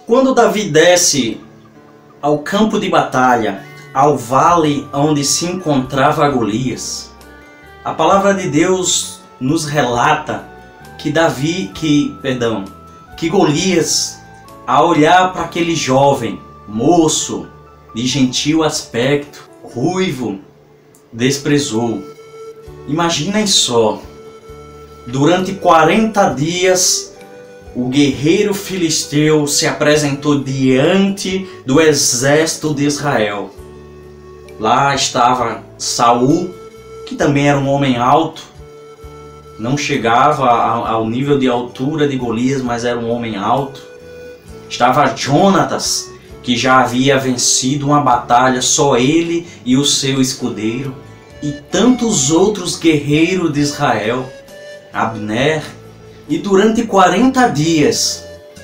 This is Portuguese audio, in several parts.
Quando Davi desce ao campo de batalha, ao vale onde se encontrava Golias, a palavra de Deus nos relata que Golias, ao olhar para aquele jovem, moço, de gentil aspecto, ruivo, desprezou. Imaginem só, durante 40 dias, o guerreiro filisteu se apresentou diante do exército de Israel. Lá estava Saul, que também era um homem alto, não chegava ao nível de altura de Golias, mas era um homem alto. Estava Jonatas, que já havia vencido uma batalha, só ele e o seu escudeiro, e tantos outros guerreiros de Israel, Abner. E durante 40 dias,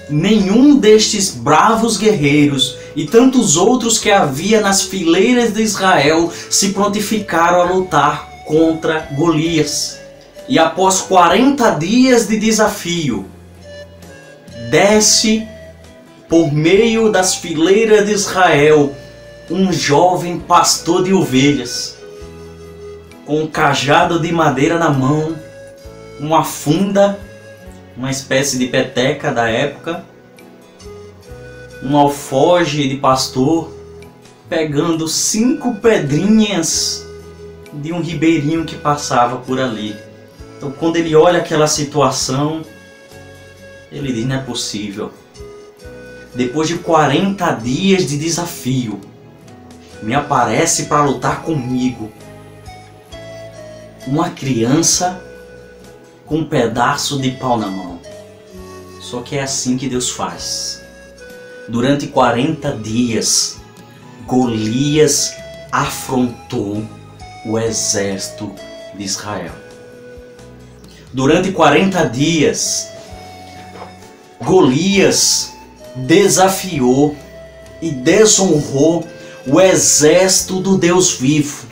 nenhum destes bravos guerreiros e tantos outros que havia nas fileiras de Israel se prontificaram a lutar contra Golias. E após 40 dias de desafio, desce por meio das fileiras de Israel um jovem pastor de ovelhas, com um cajado de madeira na mão, uma funda, uma espécie de peteca da época, um alforje de pastor, pegando 5 pedrinhas de um ribeirinho que passava por ali. Então, quando ele olha aquela situação, ele diz: não é possível. Depois de 40 dias de desafio, me aparece para lutar comigo uma criança com um pedaço de pau na mão. Só que é assim que Deus faz. Durante 40 dias, Golias afrontou o exército de Israel. Durante 40 dias, Golias desafiou e desonrou o exército do Deus vivo.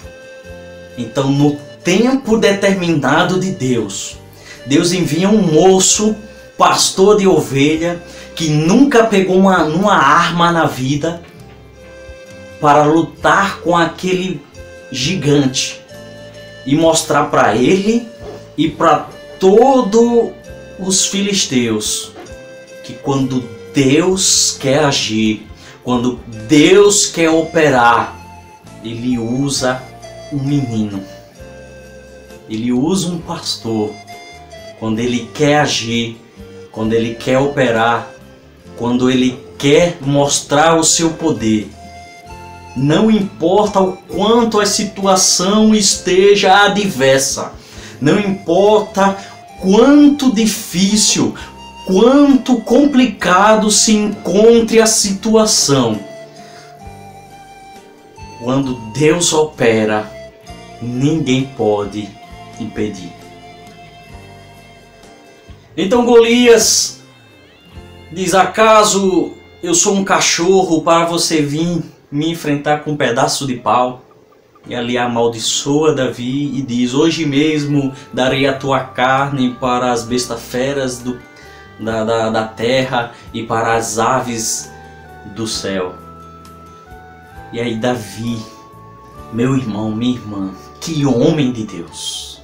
Então, no tempo determinado de Deus, Deus envia um moço, pastor de ovelha, que nunca pegou uma arma na vida, para lutar com aquele gigante e mostrar para ele e para todos os filisteus que quando Deus quer agir, quando Deus quer operar, Ele usa um menino, Ele usa um pastor. Quando Ele quer agir, quando Ele quer operar, quando Ele quer mostrar o seu poder, não importa o quanto a situação esteja adversa, não importa quanto difícil, quanto complicado se encontre a situação, quando Deus opera, ninguém pode impedir. Então Golias diz: acaso eu sou um cachorro para você vir me enfrentar com um pedaço de pau? E ali amaldiçoa Davi e diz: hoje mesmo darei a tua carne para as bestas feras da terra e para as aves do céu. E aí Davi, meu irmão, minha irmã, que homem de Deus!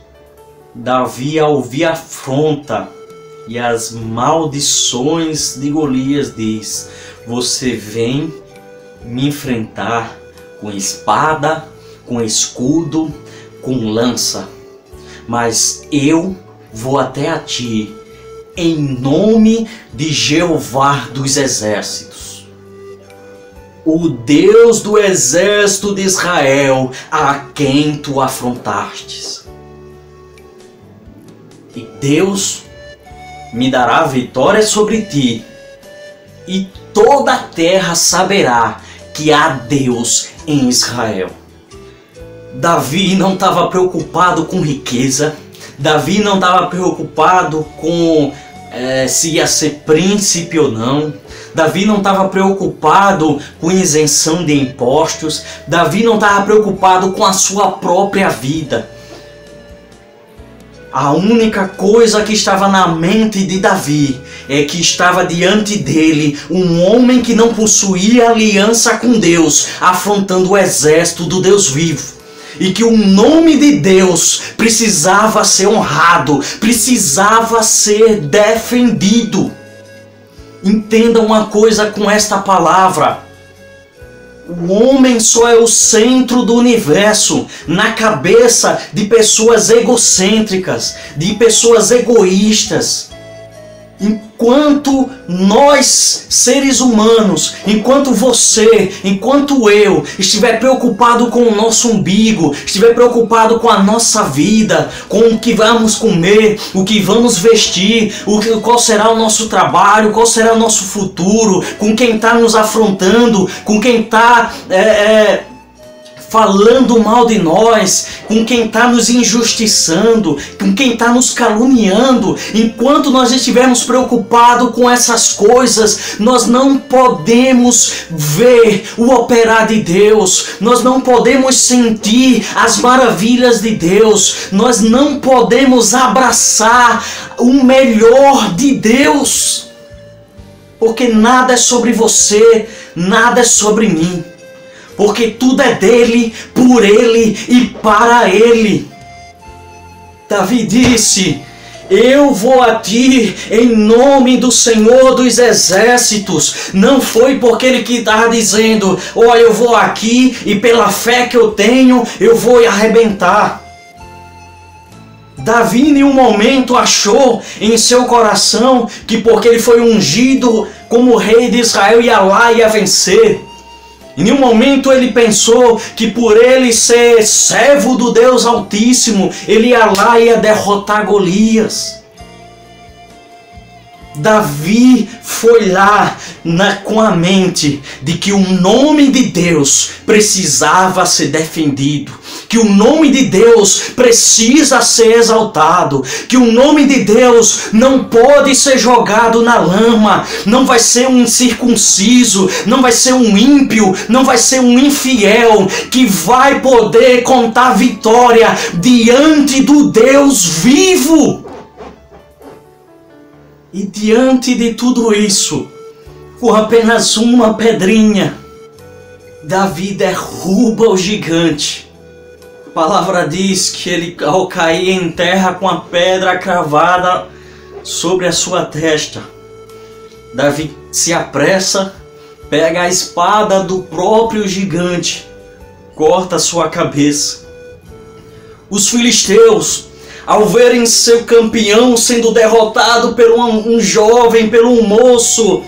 Davi, ao ouvir a afronta e as maldições de Golias, diz: você vem me enfrentar com espada, com escudo, com lança, mas eu vou até a ti em nome de Jeová dos exércitos, o Deus do exército de Israel, a quem tu afrontastes. E Deus me dará vitória sobre ti, e toda a terra saberá que há Deus em Israel. Davi não estava preocupado com riqueza, Davi não estava preocupado com se ia ser príncipe ou não, Davi não estava preocupado com isenção de impostos, Davi não estava preocupado com a sua própria vida. A única coisa que estava na mente de Davi é que estava diante dele um homem que não possuía aliança com Deus, afrontando o exército do Deus vivo. E que o nome de Deus precisava ser honrado, precisava ser defendido. Entenda uma coisa com esta palavra. O homem só é o centro do universo na cabeça de pessoas egocêntricas, de pessoas egoístas. Enquanto nós, seres humanos, enquanto você, enquanto eu, estiver preocupado com o nosso umbigo, estiver preocupado com a nossa vida, com o que vamos comer, o que vamos vestir, qual será o nosso trabalho, qual será o nosso futuro, com quem está nos afrontando, com quem está falando mal de nós, com quem está nos injustiçando, com quem está nos caluniando, enquanto nós estivermos preocupados com essas coisas, nós não podemos ver o operar de Deus, nós não podemos sentir as maravilhas de Deus, nós não podemos abraçar o melhor de Deus, porque nada é sobre você, nada é sobre mim. Porque tudo é dele, por ele e para ele. Davi disse: eu vou a ti em nome do Senhor dos Exércitos. Não foi porque ele que estava dizendo: olha, eu vou aqui e pela fé que eu tenho, eu vou arrebentar. Davi em nenhum momento achou em seu coração que porque ele foi ungido como rei de Israel ia lá e ia vencer. Em nenhum momento ele pensou que por ele ser servo do Deus Altíssimo, ele ia lá e ia derrotar Golias. Davi foi lá com a mente de que o nome de Deus precisava ser defendido, que o nome de Deus precisa ser exaltado, que o nome de Deus não pode ser jogado na lama, não vai ser um incircunciso, não vai ser um ímpio, não vai ser um infiel que vai poder contar vitória diante do Deus vivo. E diante de tudo isso, com apenas uma pedrinha, Davi derruba o gigante. A palavra diz que ele, ao cair em terra com a pedra cravada sobre a sua testa, Davi se apressa, pega a espada do próprio gigante, corta sua cabeça. Os filisteus, ao verem seu campeão sendo derrotado por um jovem, por um moço,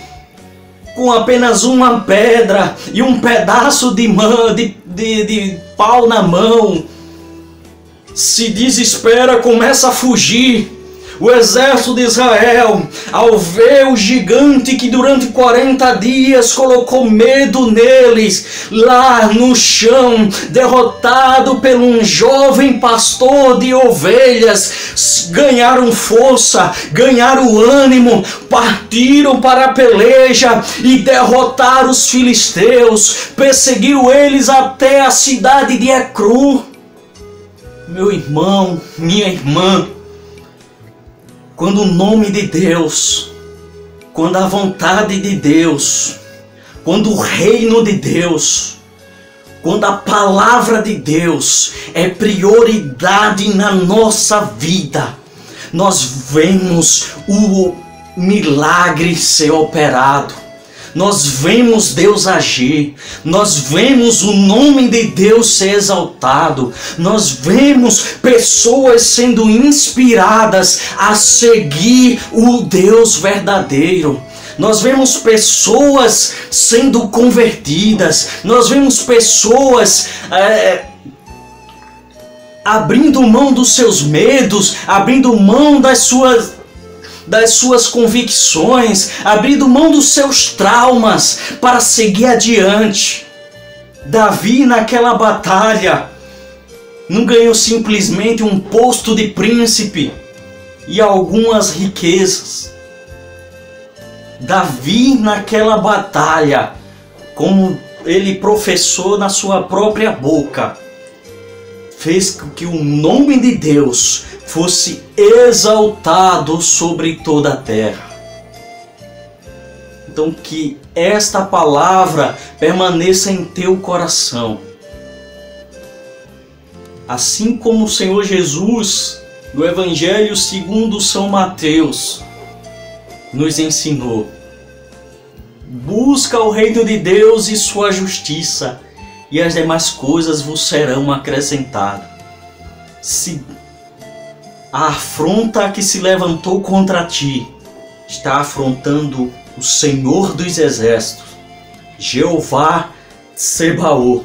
com apenas uma pedra e um pedaço de pau na mão, se desespera, começa a fugir. O exército de Israel, ao ver o gigante que durante 40 dias colocou medo neles, lá no chão, derrotado por um jovem pastor de ovelhas, ganharam força, ganharam ânimo, partiram para a peleja e derrotaram os filisteus, perseguiram eles até a cidade de Ecrón. Meu irmão, minha irmã, quando o nome de Deus, quando a vontade de Deus, quando o reino de Deus, quando a palavra de Deus é prioridade na nossa vida, nós vemos o milagre ser operado. Nós vemos Deus agir, nós vemos o nome de Deus ser exaltado, nós vemos pessoas sendo inspiradas a seguir o Deus verdadeiro. Nós vemos pessoas sendo convertidas, nós vemos pessoas abrindo mão dos seus medos, abrindo mão das suas convicções, abrindo mão dos seus traumas para seguir adiante. Davi naquela batalha não ganhou simplesmente um posto de príncipe e algumas riquezas. Davi naquela batalha, como ele professou na sua própria boca, fez com que o nome de Deus fosse exaltado sobre toda a terra. Então que esta palavra permaneça em teu coração. Assim como o Senhor Jesus, no Evangelho segundo São Mateus, nos ensinou: busca o reino de Deus e sua justiça, e as demais coisas vos serão acrescentadas. Se a afronta que se levantou contra ti está afrontando o Senhor dos Exércitos, Jeová Sebaô,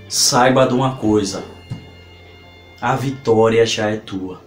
saiba de uma coisa: a vitória já é tua.